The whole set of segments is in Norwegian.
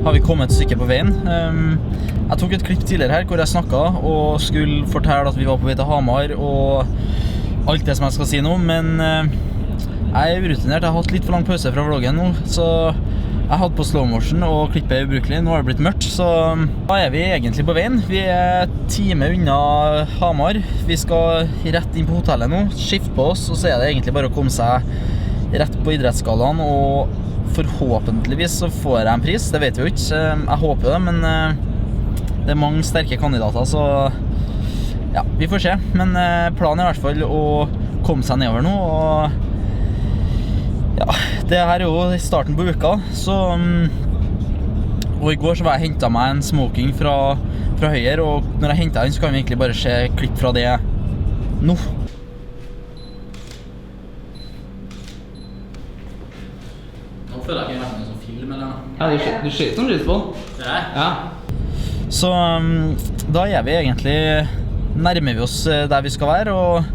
har vi kommet et stykke på veien. Jeg tok et klipp tidligere her hvor jeg snakket og skulle fortelle at vi var på vei til Hamar og alt det som jeg skal si nå, men jeg urutinert. Jeg har hatt litt for lang pause fra vloggen nå, så jeg hadde på slow motion og klippet ubrukelig. Nå har det blitt mørkt, så da er vi egentlig på veien. Vi er time unna Hamar. Vi skal rett inn på hotellet nå, skifte på oss, og så er det egentlig bare å komme seg rett på idrettsgallaen, og forhåpentligvis så får jeg en pris. Det vet vi jo ikke. Jeg håper det, men det er mange sterke kandidater, så ja, vi får se. Men planen er i hvert fall å komme seg nedover nå, og ja, det her er jo starten på uka, så og i går så var jeg hentet meg en smoking fra Høyer, og når jeg hentet den så kan vi egentlig bare se klipp fra det nå. Nå føler jeg ikke jeg har vært med en sånn film, eller noe. Ja, du ser som lyst på. Ja. Så da er vi egentlig, nærmer vi oss der vi skal være, og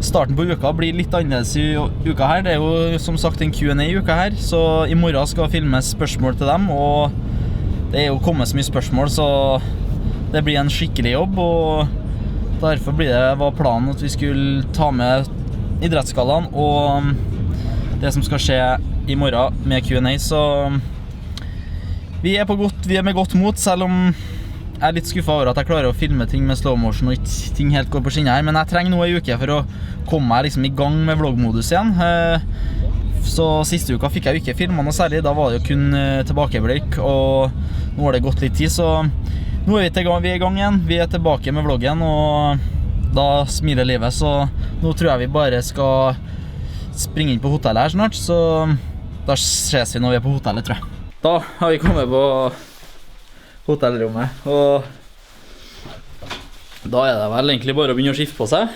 starten på uka blir litt annerledes i uka her. Det er jo som sagt en Q&A i uka her, så i morgen skal filmes spørsmål til dem, og det er jo kommet så mye spørsmål, så det blir en skikkelig jobb, og derfor var planen at vi skulle ta med idrettsgallaen og det som skal skje i morgen med Q&A, så vi er med godt mot, selv om jeg er litt skuffet over at jeg klarer å filme ting med slow motion og ikke ting helt går på skinner her, men jeg trenger noe i uke for å komme meg liksom i gang med vloggmodus igjen. Så siste uka fikk jeg jo ikke filmet noe særlig, da var det jo kun tilbakeblikk, og nå har det gått litt tid, så nå er vi i gang igjen. Vi er tilbake med vloggen, og da smiler livet, så nå tror jeg vi bare skal springe inn på hotellet her snart, så da ses vi når vi er på hotellet, tror jeg. Da har vi kommet på hotellrommet, og da er det vel egentlig bare å begynne å skifte på seg.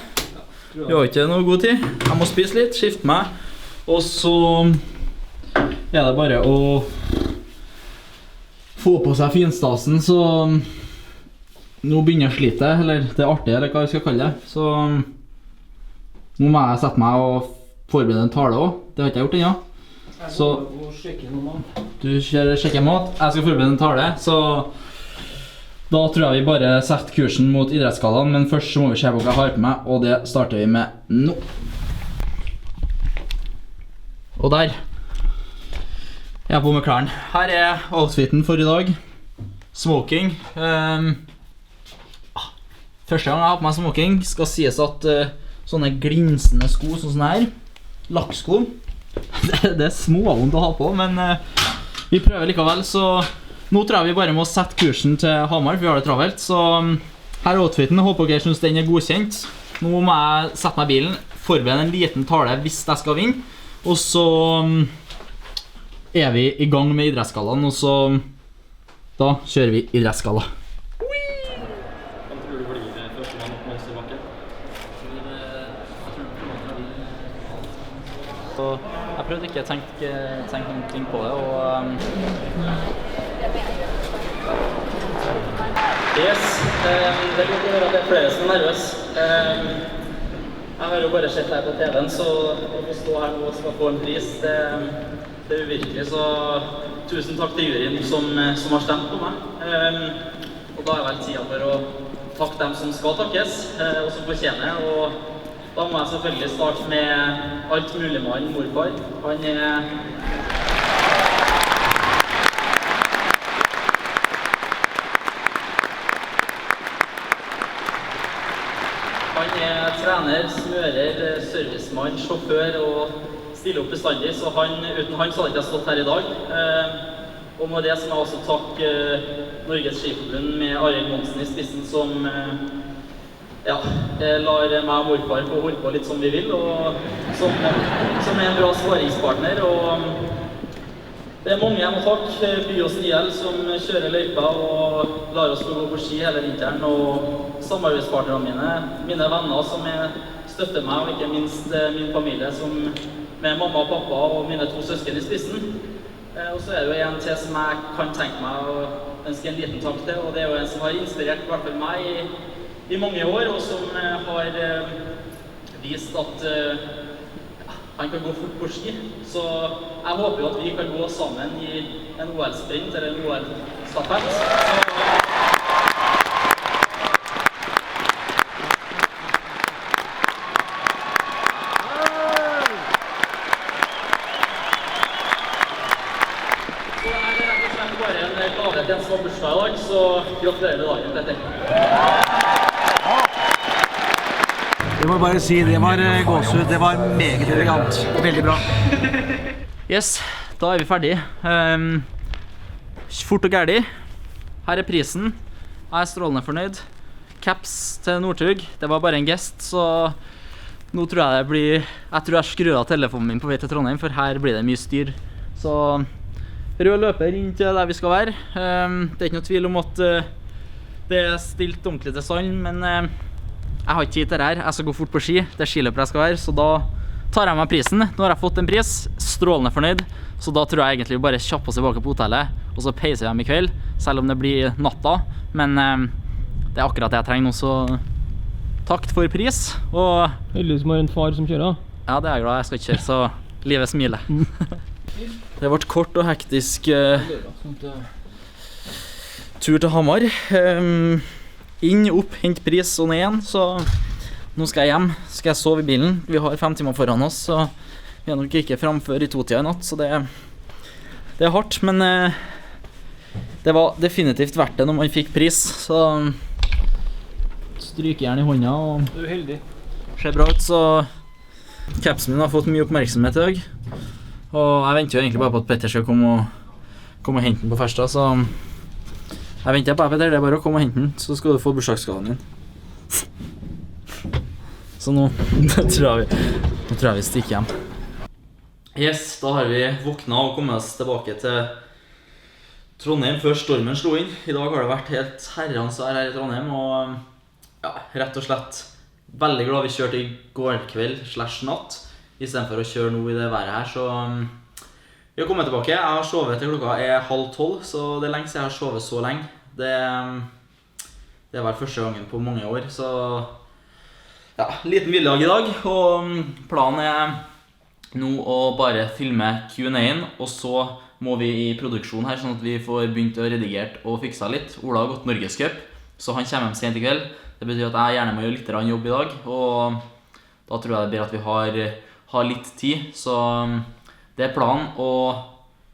Vi har ikke noe god tid. Jeg må spise litt, skifte meg, og så er det bare å få på seg finstasen, så nå begynner jeg å slite, eller det er artig, eller hva vi skal kalle det. Så nå må jeg sette meg og forberede en tale også. Det har ikke jeg gjort ennå. Så du sjekker mat, jeg skal forberede en tale, så da tror jeg vi bare setter kursen mot idrettsgallaen, men først så må vi se på hva jeg har på meg, og det starter vi med nå. Og der er jeg på med klærne. Her er outfiten for i dag. Smoking. Første gang jeg har på meg smoking skal sies at sånne glinsende sko, sånn her, lakksko, det er småvondt å ha på, men vi prøver likevel, så nå tror jeg vi bare må sette kursen til Hamar, for vi har det travelt, så her er outfiten. Jeg håper dere synes den er godkjent. Nå må jeg sette meg i bilen, forberede en liten tale hvis jeg skal vinne, og så er vi i gang med idrettsgallaen, og så da kjører vi idrettsgalla. Jeg prøvde ikke å tenke noe på det, og yes, det er godt å høre at det er flere som er nervøs. Jeg har jo bare sett her på TV-en, så å stå her nå og skal få en pris, det er uvirkelig, så tusen takk til juryen som har stemt på meg. Og da er vel tiden for å takke dem som skal takkes, og som fortjener, og da må jeg selvfølgelig starte med alt mulig med han morfar. Han er trener, smører, servicemann, sjåfør og stiller opp bestandig, så uten han så hadde ikke jeg stått her i dag. Og med det så må jeg også takke Norges Skiforbund med Arild Monsen i spissen, som lar meg og morfar få holde på litt som vi vil, og som er en bra sparingspartner. Og det er mange jeg må takke, By og Stiel, som kjører løypa og lar oss få gå på ski hele vinteren, og samarbeidspartnerne mine venner som støtter meg, og ikke minst min familie med mamma og pappa og mine 2 søsken i spissen. Og så er det jo en til som jeg kan tenke meg å ønske en liten takk til, og det er jo en som har inspirert i hvert fall meg i mange år, og som har vist at han kan gå fort på ski. Så jeg håper jo at vi kan gå sammen i en OL-sprint eller en OL-stafett. Den som har bursdag i dag, så gratulerer med dagen, Petter. Jeg må bare si, det var gåsehud, det var meget elegant. Veldig bra. Yes, da er vi ferdig. Fort og gærlig. Her er prisen. Jeg er strålende fornøyd. Caps til Northug. Det var bare en gest, så nå tror jeg det blir... Jeg tror jeg skrur av telefonen min på vei til Trondheim, for her blir det mye styr. Så... rød løper inn til der vi skal være. Det er ikke noe tvil om at det er stilt ordentlig til stand, men jeg har ikke tid til det her. Jeg skal gå fort på ski, det er skiløper jeg skal være, så da tar jeg meg prisen. Nå har jeg fått en pris, strålende fornøyd, så da tror jeg egentlig vi bare kjapper oss tilbake på hotellet, og så peiser jeg hjem i kveld, selv om det blir natta, men det er akkurat det jeg trenger nå, så takk for pris. Og Heldig som har en far som kjører. ja, det er jeg glad jeg skal ikke kjøre, så livet smiler. Det ble kort og hektisk tur til Hamar. Inn, opp, hent pris og ned igjen, så nå skal jeg hjem. Skal jeg sove i bilen. Vi har 5 timer foran oss, så vi er nok ikke framfør i 2-tida i natt, så det er hardt, men det var definitivt verdt det når man fikk pris, så strykejern i hånda og Du er heldig. ser bra ut, så capsen min har fått mye oppmerksomhet i dag. Og jeg venter jo egentlig bare på at Petter skal komme og hente den på Ferstad, så jeg venter på Petter, det er bare å komme og hente den, så skal du få bursdagsgaven din. Så nå tror jeg vi stikker hjem. Yes, da har vi våkna og kommet oss tilbake til Trondheim før stormen slo inn. I dag har det vært helt herrens vær her i Trondheim, og ja, rett og slett veldig glad vi kjørte i går kveld / natt, i stedet for å kjøre nå i det været her, så vi har kommet tilbake. Jeg har sovet til klokka er 11:30, så det er lenge siden jeg har sovet så lenge. Det var første gangen på mange år, så ja, liten hviledag i dag, og planen er nå å bare filme Q&A-en, og så må vi i produksjon her, sånn at vi får begynt å redigere og fikse litt. Ola har gått Norgescup, så han kommer hjem sent i kveld. Det betyr at jeg gjerne må gjøre litt jobb i dag, og da tror jeg det blir at vi har litt tid, så det er planen, og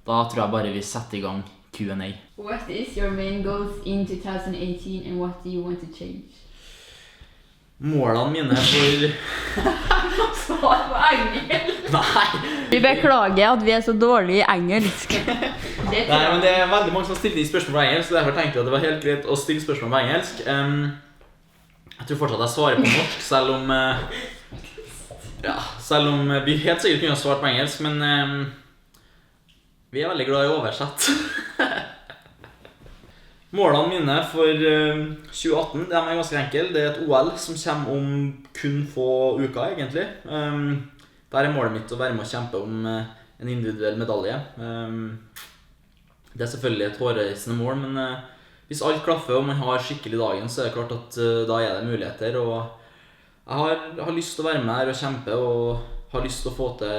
da tror jeg bare vi setter i gang Q&A. What is your main goals in 2018 and what do you want to change? Målene mine for... Svar på engelsk! Nei! Vi beklager at vi er så dårlige i engelsk. Nei, men det er veldig mange som har stilt inn spørsmål på engelsk, så derfor tenkte jeg at det var helt greit å stille spørsmål på engelsk. Jeg tror fortsatt jeg svarer på norsk, selv om vi helt sikkert kunne ha svart på engelsk, men vi er veldig glad i å oversette. Målene mine for 2018, de er ganske enkle. Det er et OL som kommer om kun få uker, egentlig. Der er målet mitt å være med å kjempe om en individuell medalje. Det er selvfølgelig et hårreisende mål, men hvis alt klaffer og man har skikkelig dagen, så er det klart at da er det muligheter. Og jeg har lyst til å være med her og kjempe, og har lyst til å få til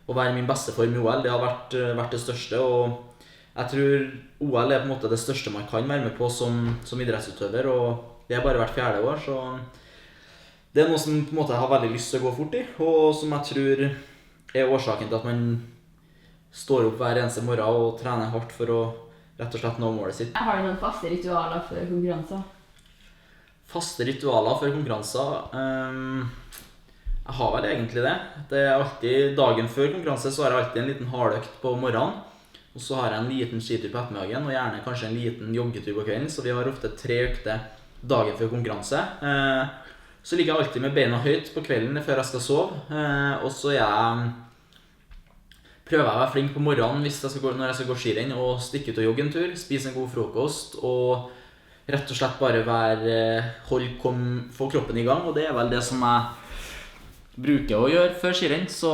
å være min beste form i OL. Det har vært det største, og jeg tror OL er på en måte det største man kan være med på som idrettsutøver, og det har bare vært 4. år, så det er noe som på en måte jeg har veldig lyst til å gå fort i, og som jeg tror er årsaken til at man står opp hver eneste morgen og trener hardt for å rett og slett nå målet sitt. Har du noen faste ritualer før konkurranser? Faste ritualer før konkurranser? Jeg har vel egentlig det. Det er alltid dagen før konkurranse, så har jeg alltid en liten hardøkt på morgenen. Og så har jeg en liten skitur på ettermiddagen, og gjerne kanskje en liten joggetur på kvelden. Så vi har ofte 3 økter dagen før konkurranse. Så ligger jeg alltid med beina høyt på kvelden før jeg skal sove. Og så prøver jeg å være flink på morgenen når jeg skal gå skirenn, og stikke ut og jogge en tur, spise en god frokost, og rett og slett bare få kroppen i gang. Og det er vel det som jeg bruker å gjøre før skirenn, så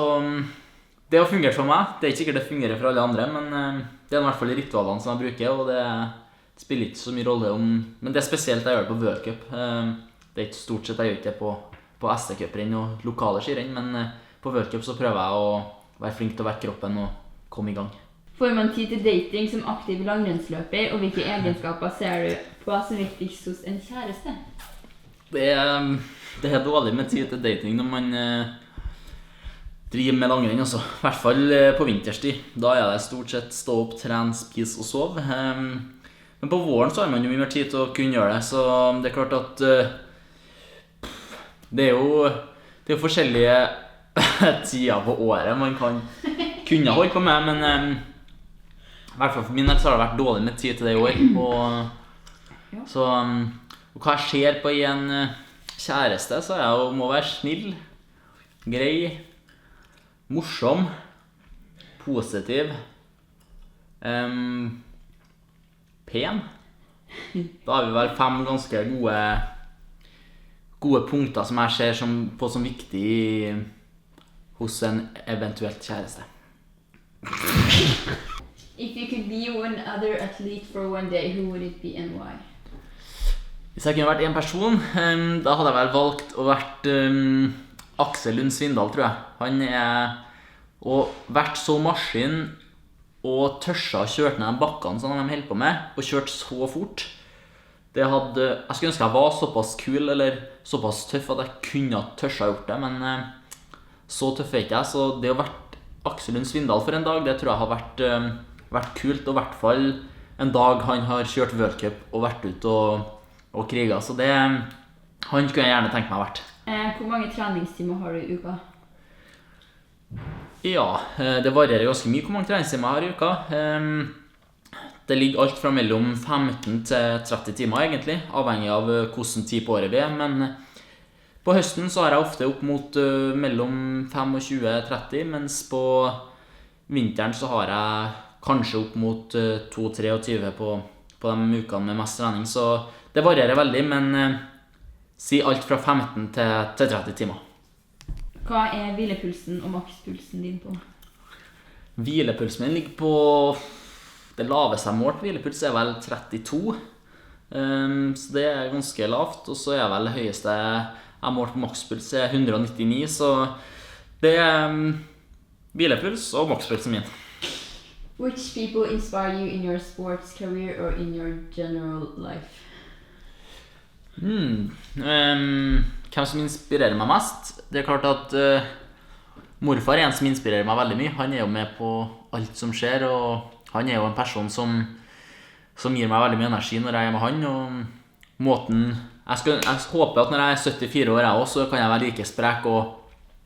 det har fungert for meg. Det er ikke sikkert det fungerer for alle andre, men det er i hvert fall ritualene som jeg bruker, og det spiller ikke så mye rolle om... Men det er spesielt jeg gjør det på World Cup. Det er ikke stort sett jeg gjør det på ST-cuprenn og lokale skirenn, men på World Cup så prøver jeg å være flink til å vekke kroppen og komme I gang. Får man tid til dating som aktiv langrennsløper, og hvilke egenskaper ser du på som viktigst hos en kjæreste? Det er dårlig med tid til dating når man driver med langrenn, altså. I hvert fall på vinterstid. Da er det stort sett stå opp, trene, spise og sove. Men på våren så har man jo mye mer tid til å kunne gjøre det, så det er klart at det er jo forskjellige tider på året man kunne holde på med, men I hvert fall for min del så har det vært dårlig med tid til det I år. Og hva jeg ser på I en kjæreste, så er jeg må være snill, grei, morsom, positiv, pen. Da har vi vel 5 ganske gode punkter som jeg ser på som viktig hos en eventuelt kjæreste. If you could be one other athlete for one day, who would it be and why? Hvis jeg kunne vært en person, da hadde jeg vel valgt å vært Aksel Lund Svindal, tror jeg. Han og vært så maskin og tørsa og kjørt ned de bakkene som de holdt på med, og kjørt så fort. Jeg skulle ønske jeg var såpass kul eller såpass tøff at jeg kunne tørsa gjort det, men så tøff ikke jeg, så det å vært Aksel Lund Svindal for en dag, det tror jeg har vært kult, og I hvert fall en dag han har kjørt World Cup og vært ut og kriget, så han kunne jeg gjerne tenke meg å vært. Hvor mange treningstimer har du I uka? Ja, det varierer ganske mye hvor mange treningstimer jeg har I uka. Det ligger alt fra mellom 15 til 30 timer egentlig, avhengig av hvordan tid på året vi men på høsten så har jeg ofte opp mot mellom 25-30, mens på vinteren så har jeg kanskje opp mot 2-23 på de ukene med mest trening, så det varierer veldig, men si alt fra 15 til 30 timer. Hva hvilepulsen og makspulsen din på? Hvilepulsen min ligger på det laveste jeg målt hvilepuls vel 32, så det ganske lavt, og så vel det høyeste jeg målt på makspuls 199, så det hvilepuls og makspulsen min. Which people inspire you in your sports career or in your general life? Hvem som inspirerer meg mest? Det klart at morfar en som inspirerer meg veldig mye. Han jo med på alt som skjer, og han jo en person som gir meg veldig mye energi når jeg med han, og måten jeg håper at når jeg 74 år jeg også, så kan jeg være like sprek og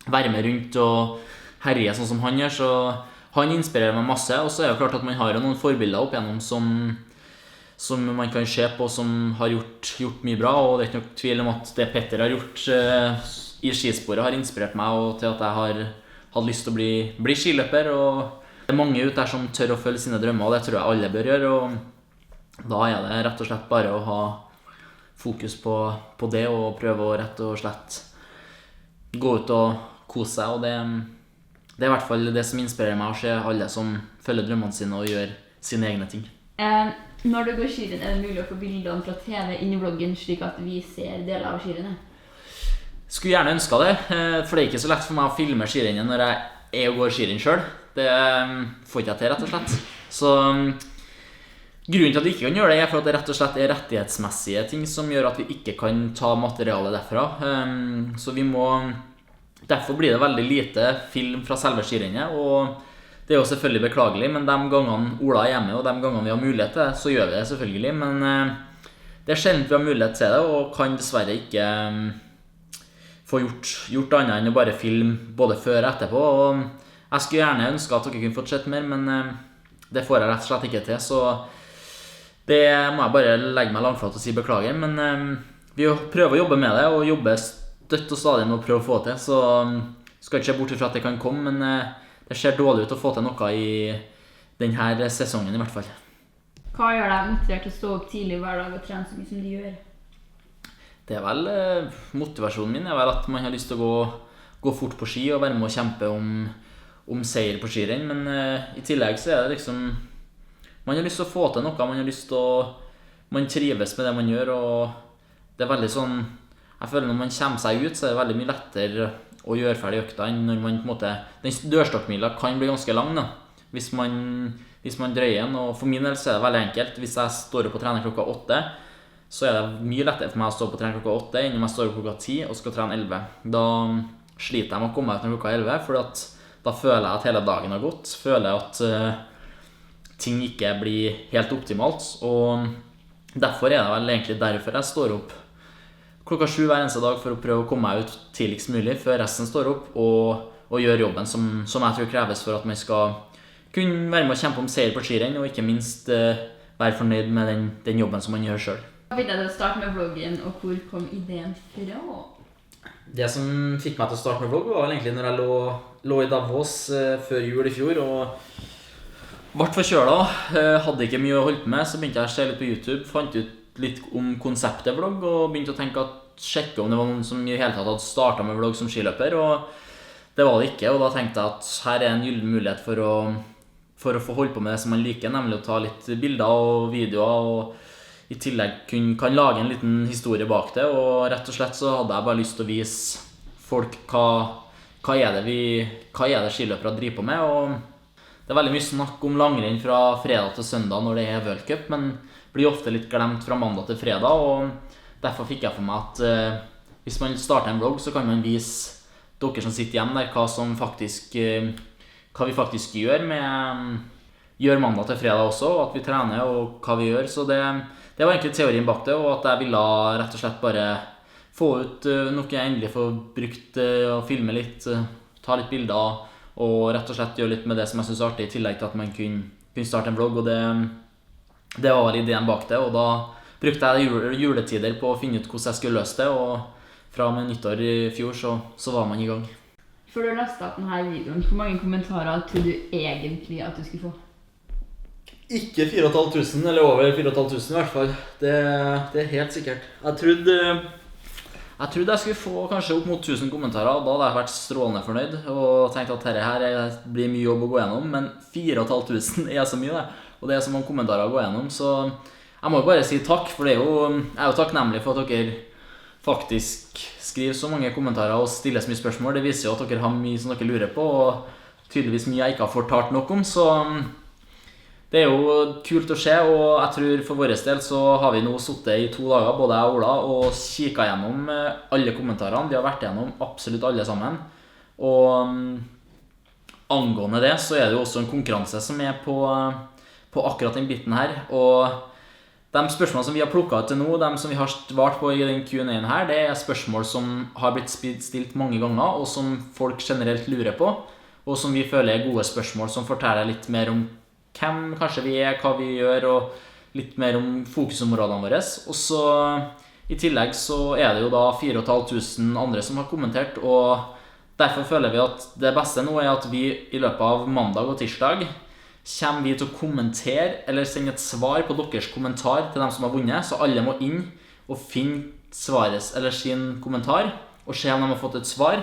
være med rundt og herje sånn som han gjør, så han inspirerer meg masse, og så det jo klart at man har jo noen forbilder opp igjennom som man kan se på som har gjort mye bra, og det ikke noe tvil om at det Petter har gjort I skisporet har inspirert meg og til at jeg har hatt lyst til å bli skiløper, og det mange ut der som tør å følge sine drømmer, og det tror jeg alle bør gjøre, og da det rett og slett bare å ha fokus på det og prøve å rett og slett gå ut og kose seg, og det I hvert fall det som inspirerer meg å se alle som følger drømmene sine og gjør sine egne ting. Når du går skirenn, det mulig å få bildene fra TV inn I vloggen slik at vi ser deler av skirennet? Skulle gjerne ønske det, for det ikke så lett for meg å filme skirennet når jeg går skirenn selv. Det får ikke jeg til, rett og slett. Så grunnen til at vi ikke kan gjøre det for at det rett og slett rettighetsmessige ting som gjør at vi ikke kan ta materialet derfra. Så derfor blir det veldig lite film fra selve skirennet, og det jo selvfølgelig beklagelig, men de gangene Ola hjemme, og de gangene vi har mulighet til det, så gjør vi det selvfølgelig, men det sjelden vi har mulighet til det, og kan dessverre ikke få gjort annet enn å bare filme både før og etterpå, og jeg skulle gjerne ønske at dere kunne fått sett mer, men det får jeg rett og slett ikke til, så det må jeg bare legge meg langflat og si beklager, men vi prøver å jobbe med det, og jobbe støtt og stadig med å prøve å få til, så skal ikke se bort fra at det kan komme, men det ser dårlig ut å få til noe I denne sesongen I hvert fall. Hva gjør deg motivert til å stå opp tidlig hver dag og trene så mye som du gjør? Det vel motivasjonen min vel at man har lyst til å gå fort på ski og være med å kjempe om seier på skirenn, men I tillegg så det liksom man har lyst til å få til noe, man har lyst til man trives med det man gjør, og det veldig sånn jeg føler når man kommer seg ut så det veldig mye lettere å gjøre ferdig økta enn når man på en måte... Den dørstokkmila kan bli ganske lang da, hvis man drøyer den, og for min del så er det veldig enkelt. Hvis jeg står opp og trener klokka 8, så er det mye lettere for meg å stå opp og trene klokka 8 enn om jeg står opp klokka 10 og skal trene 11. Da sliter jeg med å komme meg ut når klokka 11, for da føler jeg at hele dagen har gått, føler jeg at ting ikke blir helt optimalt, og derfor er det vel egentlig derfor jeg står opp klokka 7 hver eneste dag for å prøve å komme meg ut tidligst mulig før resten står opp, og gjøre jobben som jeg tror kreves for at man skal kunne være med å kjempe om seier på skirenn, og ikke minst være fornøyd med den jobben som man gjør selv. Hva begynte deg å starte med vloggen, og hvor kom ideen fra? Det som fikk meg til å starte med vlogg var egentlig når jeg lå i Davos før jul i fjor, og ble forkjøla, hadde ikke mye å holde på med, så begynte jeg å se litt på YouTube, fant ut litt om konseptet vlogg, og begynte å sjekke om det var noen som i hele tatt hadde startet med vlogg som skiløper, og det var det ikke, og da tenkte jeg at her er en gyllen mulighet for å få holde på med det som man liker, nemlig å ta litt bilder og videoer, og i tillegg kan lage en liten historie bak det, og rett og slett så hadde jeg bare lyst til å vise folk hva er det skiløpere driver på med, og det er veldig mye snakk om langrenn fra fredag til søndag når det er World Cup, men blir ofte litt glemt fra mandag til fredag, og derfor fikk jeg for meg at hvis man starter en vlogg så kan man vise dere som sitter hjemme der hva vi faktisk gjør mandag til fredag også, og at vi trener og hva vi gjør, så det var egentlig teorien bak det, og at jeg ville rett og slett bare få ut noe jeg endelig får brukt og filme litt, ta litt bilder, og rett og slett gjøre litt med det som jeg synes er artig, i tillegg til at man kunne starte en vlogg, og det var vel ideen bak det, og da brukte jeg juletider på å finne ut hvordan jeg skulle løse det, og fra med nyttår i fjor så var man i gang. Før du lastet opp denne videoen, hvor mange kommentarer tror du egentlig at du skulle få? Ikke 4500, eller over 4500 i hvert fall. Det er helt sikkert. Jeg trodde jeg skulle få kanskje opp mot 1000 kommentarer, og da hadde jeg vært strålende fornøyd, og tenkt at dette her blir mye jobb å gå gjennom, men 4500 er så mye det, og det er så mange kommentarer å gå gjennom, så jeg må bare si takk, for jeg er jo takknemlig for at dere faktisk skriver så mange kommentarer og stiller så mye spørsmål. Det viser jo at dere har mye som dere lurer på, og tydeligvis mye jeg ikke har fortalt nok om, så det er jo kult å se, og jeg tror for vår del så har vi nå sittet i 2 dager, både jeg og Ola, og kikket gjennom alle kommentarene. Vi har vært gjennom absolutt alle sammen, og angående det så er det jo også en konkurranse som er på akkurat den biten her, og de spørsmålene som vi har plukket ut til nå, de som vi har svart på i den Q&A-en her, det er spørsmål som har blitt stilt mange ganger, og som folk generelt lurer på, og som vi føler er gode spørsmål som forteller litt mer om hvem kanskje vi er, hva vi gjør, og litt mer om fokusområdene våre. Og så i tillegg så er det jo da 4500 andre som har kommentert, og derfor føler vi at det beste nå er at vi i løpet av mandag og tirsdag kommer vi til å kommentere eller sende et svar på deres kommentar til dem som har vunnet, så alle må inn og finne svaret eller sin kommentar og se om de har fått et svar.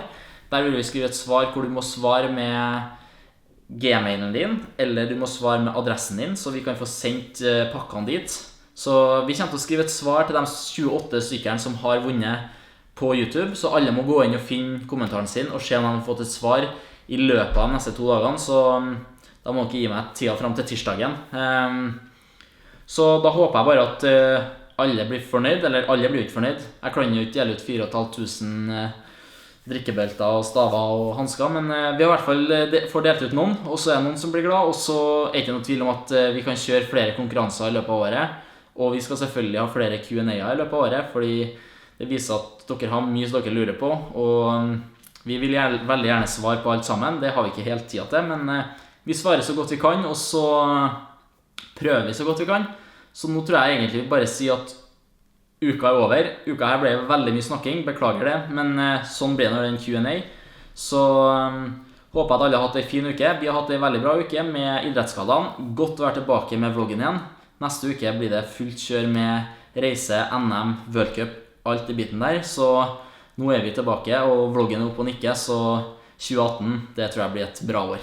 Der vil vi skrive et svar hvor du må svare med Gmailen din, eller du må svare med adressen din, så vi kan få sendt pakkene dit. Så vi kommer til å skrive et svar til de 28 stykkerne som har vunnet på YouTube, så alle må gå inn og finne kommentaren sin og se om de har fått et svar i løpet av de neste 2 dagene, så da må dere gi meg tida frem til tirsdagen. Så da håper jeg bare at alle blir fornøyd, eller alle blir ikke fornøyd. Jeg kan jo ikke dele ut 4500 drikkebelter og staver og handsker, men vi har i hvert fall får delt ut noen, og så er det noen som blir glad, og så er det ikke noe tvil om at vi kan kjøre flere konkurranser i løpet av året, og vi skal selvfølgelig ha flere Q&A-er i løpet av året, fordi det viser at dere har mye som dere lurer på, og vi vil veldig gjerne svare på alt sammen. Det har vi ikke helt tid til, men vi svarer så godt vi kan, og så prøver vi så godt vi kan. Så nå tror jeg egentlig bare si at uka er over. Uka her ble veldig mye snakking, beklager det, men sånn blir det når det er en Q&A. Så håper at alle har hatt en fin uke. Vi har hatt en veldig bra uke med idrettsskadene. Godt å være tilbake med vloggen igjen. Neste uke blir det fullt kjør med reise, NM, World Cup, alt i biten der. Så nå er vi tilbake, og vloggen er oppe og nikker, så 2018, det tror jeg blir et bra år.